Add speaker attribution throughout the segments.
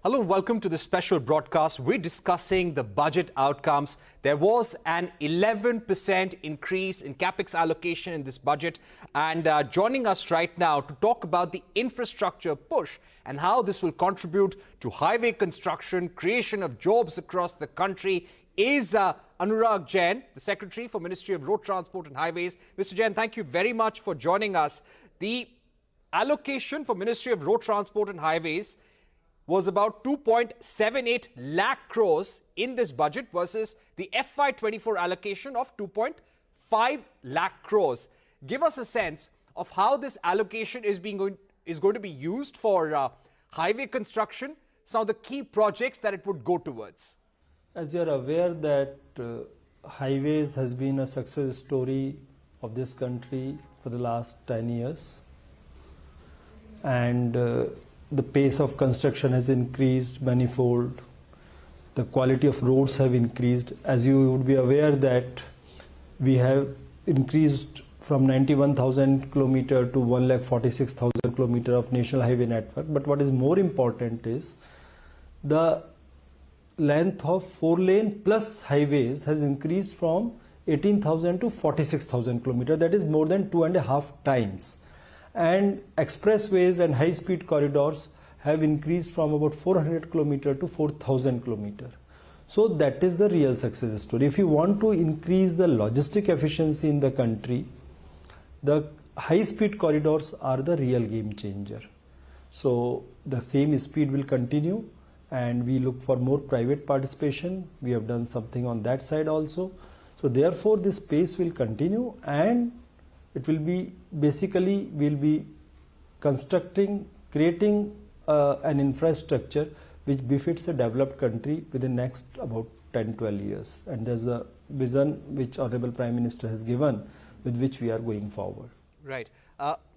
Speaker 1: Hello and welcome to this special broadcast. We're discussing the budget outcomes. There was an 11% increase in CAPIC allocation in this budget. And joining us right now to talk about the infrastructure push and how this will contribute to highway construction, creation of jobs across the country is Anurag Jain, the Secretary for Ministry of Road Transport and Highways. Mr. Jain, thank you very much for joining us. The allocation for Ministry of Road Transport and Highways was about 2.78 lakh crores in this budget versus the FY24 allocation of 2.5 lakh crores. Give us a sense of how this allocation is going to be used for highway construction, some of the key projects that it would go towards.
Speaker 2: As you are aware that highways has been a success story of this country for the last 10 years, and the pace of construction has increased manifold. The quality of roads have increased. As you would be aware that we have increased from 91,000 kilometer to 1,46,000 kilometer of national highway network. But what is more important is the length of 4-lane plus highways has increased from 18,000 to 46,000 kilometer. That is more than 2.5 times. And expressways and high-speed corridors have increased from about 400 kilometer to 4,000 kilometer. So that is the real success story. If you want to increase the logistic efficiency in the country, the high-speed corridors are the real game changer. So the same speed will continue, and we look for more private participation. We have done something on that side also. So therefore this pace will continue, and it will be basically we'll be creating an infrastructure which befits a developed country within the next about 10-12 years. And there's a vision which Honorable Prime Minister has given, with which we are going forward.
Speaker 1: Right.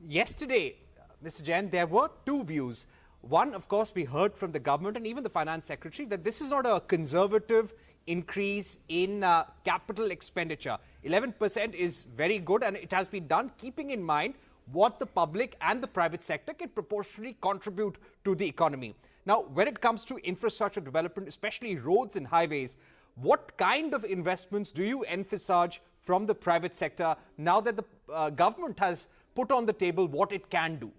Speaker 1: Yesterday, Mr. Jain, there were two views. One, of course, we heard from the government and even the Finance Secretary that this is not a conservative increase in capital expenditure. 11% is very good, and it has been done keeping in mind what the public and the private sector can proportionally contribute to the economy. Now, when it comes to infrastructure development, especially roads and highways, what kind of investments do you envisage from the private sector now that the government has put on the table what it can do?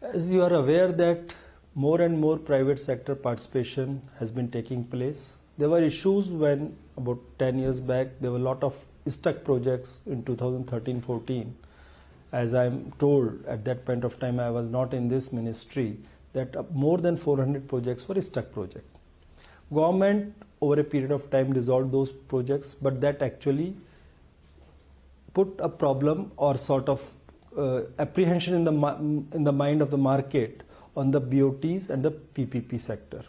Speaker 2: As you are aware that more and more private sector participation has been taking place. There were issues when about 10 years back there were a lot of stuck projects in 2013-14. As I am told, at that point of time I was not in this ministry, that more than 400 projects were stuck projects. Government over a period of time resolved those projects, but that actually put a problem or sort of apprehension in the mind of the market on the BOTs and the PPP sector.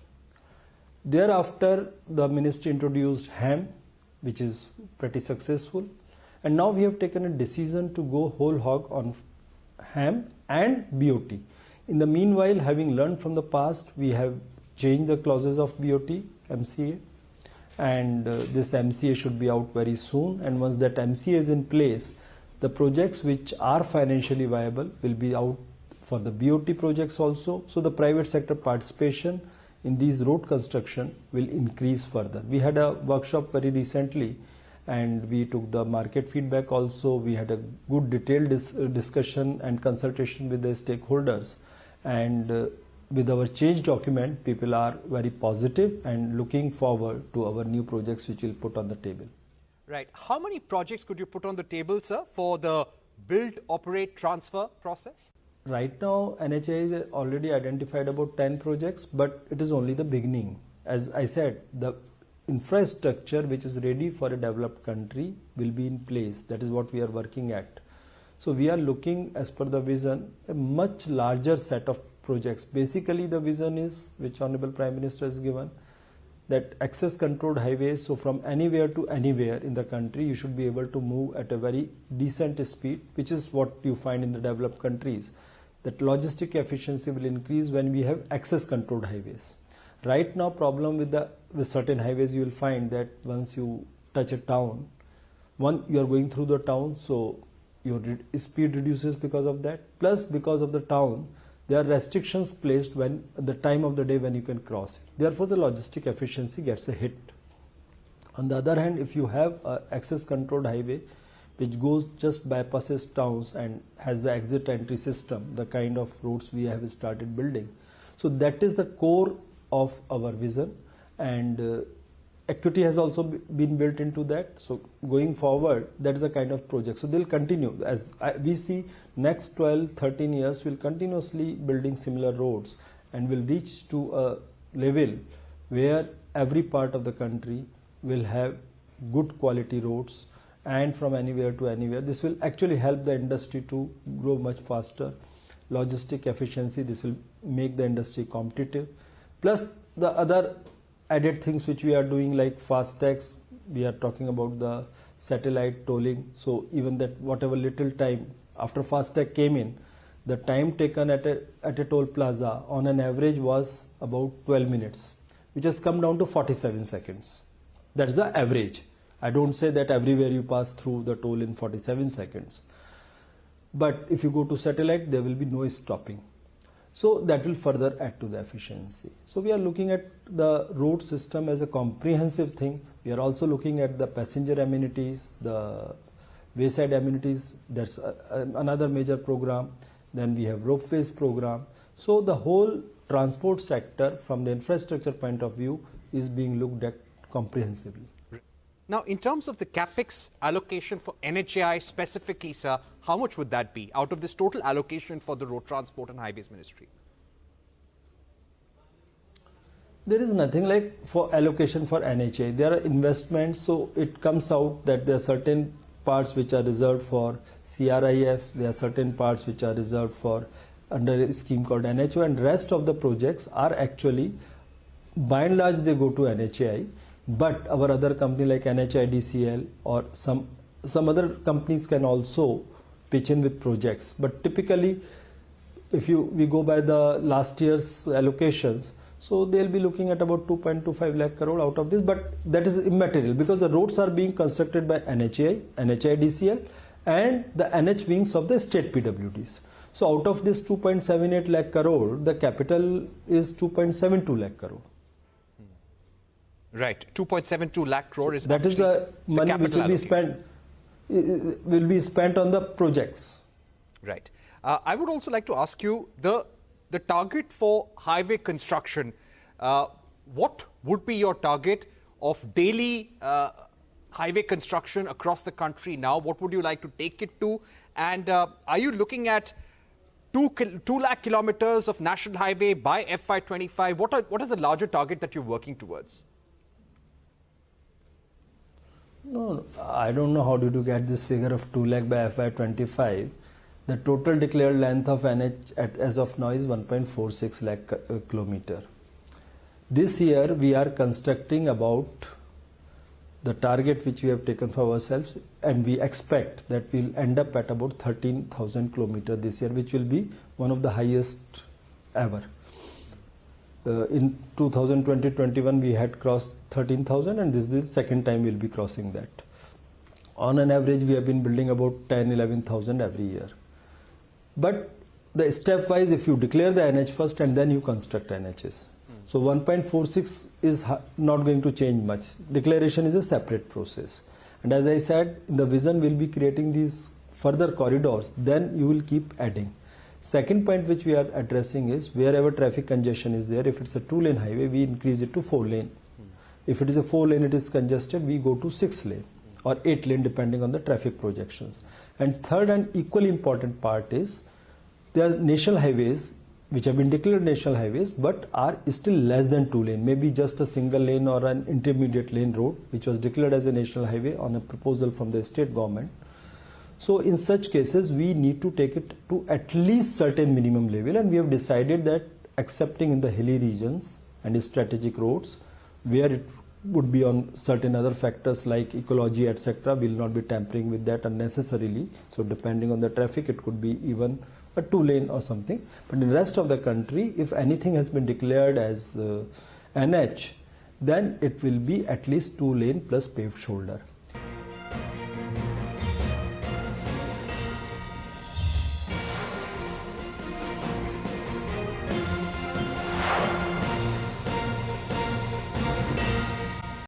Speaker 2: Thereafter, the ministry introduced HAM, which is pretty successful, and now we have taken a decision to go whole hog on HAM and BOT. In the meanwhile, having learned from the past, we have changed the clauses of BOT, MCA, and this MCA should be out very soon, and once that MCA is in place, the projects which are financially viable will be out for the BOT projects also. So the private sector participation in these road construction will increase further. We had a workshop very recently, and we took the market feedback also. We had a good detailed discussion and consultation with the stakeholders, and with our change document, people are very positive and looking forward to our new projects which we'll put on the table.
Speaker 1: Right. How many projects could you put on the table, sir, for the build, operate, transfer process?
Speaker 2: Right now, NHAI has already identified about 10 projects, but it is only the beginning. As I said, the infrastructure which is ready for a developed country will be in place. That is what we are working at. So we are looking, as per the vision, a much larger set of projects. Basically, the vision is, which Honorable Prime Minister has given, that access controlled highways, so from anywhere to anywhere in the country, you should be able to move at a very decent speed, which is what you find in the developed countries. That logistic efficiency will increase when we have access controlled highways. Right now, problem with certain highways, you will find that once you touch a town, you are going through the town, so your speed reduces because of that. Plus, because of the town, there are restrictions placed when the time of the day when you can cross it. Therefore, the logistic efficiency gets a hit. On the other hand, if you have an access controlled highway which goes just bypasses towns and has the exit entry system, the kind of roads we have started building. So that is the core of our vision, and equity has also been built into that. So going forward, that is the kind of project. So they'll continue. As we see, next 12, 13 years, we'll continuously building similar roads and will reach to a level where every part of the country will have good quality roads, and from anywhere to anywhere. This will actually help the industry to grow much faster. Logistic efficiency, this will make the industry competitive. Plus the other added things which we are doing, like fast tags, we are talking about the satellite tolling. So even that whatever little time after fast tag came in, the time taken at a toll plaza on an average was about 12 minutes, which has come down to 47 seconds. That's the average. I don't say that everywhere you pass through the toll in 47 seconds. But if you go to satellite, there will be no stopping. So that will further add to the efficiency. So we are looking at the road system as a comprehensive thing. We are also looking at the passenger amenities, the wayside amenities. That's another major program. Then we have ropeways program. So the whole transport sector from the infrastructure point of view is being looked at comprehensively.
Speaker 1: Now, in terms of the CAPIC allocation for NHAI specifically, sir, how much would that be out of this total allocation for the Road Transport and Highways Ministry?
Speaker 2: There is nothing like for allocation for NHAI. There are investments, so it comes out that there are certain parts which are reserved for CRIF, there are certain parts which are reserved for under a scheme called NHO, and rest of the projects are actually, by and large, they go to NHAI. But our other company like NHIDCL or some other companies can also pitch in with projects. But typically, if we go by the last year's allocations, so they'll be looking at about 2.25 lakh crore out of this. But that is immaterial because the roads are being constructed by NHAI, NHIDCL, and the NH wings of the state PWDs. So out of this 2.78 lakh crore, the capital is 2.72 lakh crore.
Speaker 1: Right, 2.72 lakh crore is
Speaker 2: that is the money which will be spent on the projects.
Speaker 1: Right. I would also like to ask you the target for highway construction. What would be your target of daily highway construction across the country now? What would you like to take it to? And are you looking at 2 lakh kilometers of national highway by FY25? What is the larger target that you're working towards?
Speaker 2: No, I don't know how did you get this figure of 2 lakh by FY25. The total declared length of NH as of now is 1.46 lakh kilometer. This year we are constructing about the target which we have taken for ourselves, and we expect that we'll end up at about 13,000 kilometers this year, which will be one of the highest ever. In 2020-21 we had crossed 13,000, and this is the second time we'll be crossing that. On an average we have been building about 10,000-11,000 every year. But the stepwise, if you declare the NH first and then you construct NHs. So 1.46 is not going to change much. Declaration is a separate process. And as I said, in the vision we'll be creating these further corridors, then you will keep adding. Second point which we are addressing is wherever traffic congestion is there, if it's a 2-lane highway, we increase it to 4 lane. If it is a 4 lane, it is congested, we go to 6 lane or 8 lane depending on the traffic projections. And third and equally important part is there are national highways which have been declared national highways but are still less than 2 lane, maybe just a single lane or an intermediate lane road which was declared as a national highway on a proposal from the state government. So in such cases, we need to take it to at least certain minimum level, and we have decided that excepting in the hilly regions and strategic roads, where it would be on certain other factors like ecology, etc., we will not be tampering with that unnecessarily. So depending on the traffic, it could be even a 2 lane or something. But in the rest of the country, if anything has been declared as NH, then it will be at least 2 lane plus paved shoulder.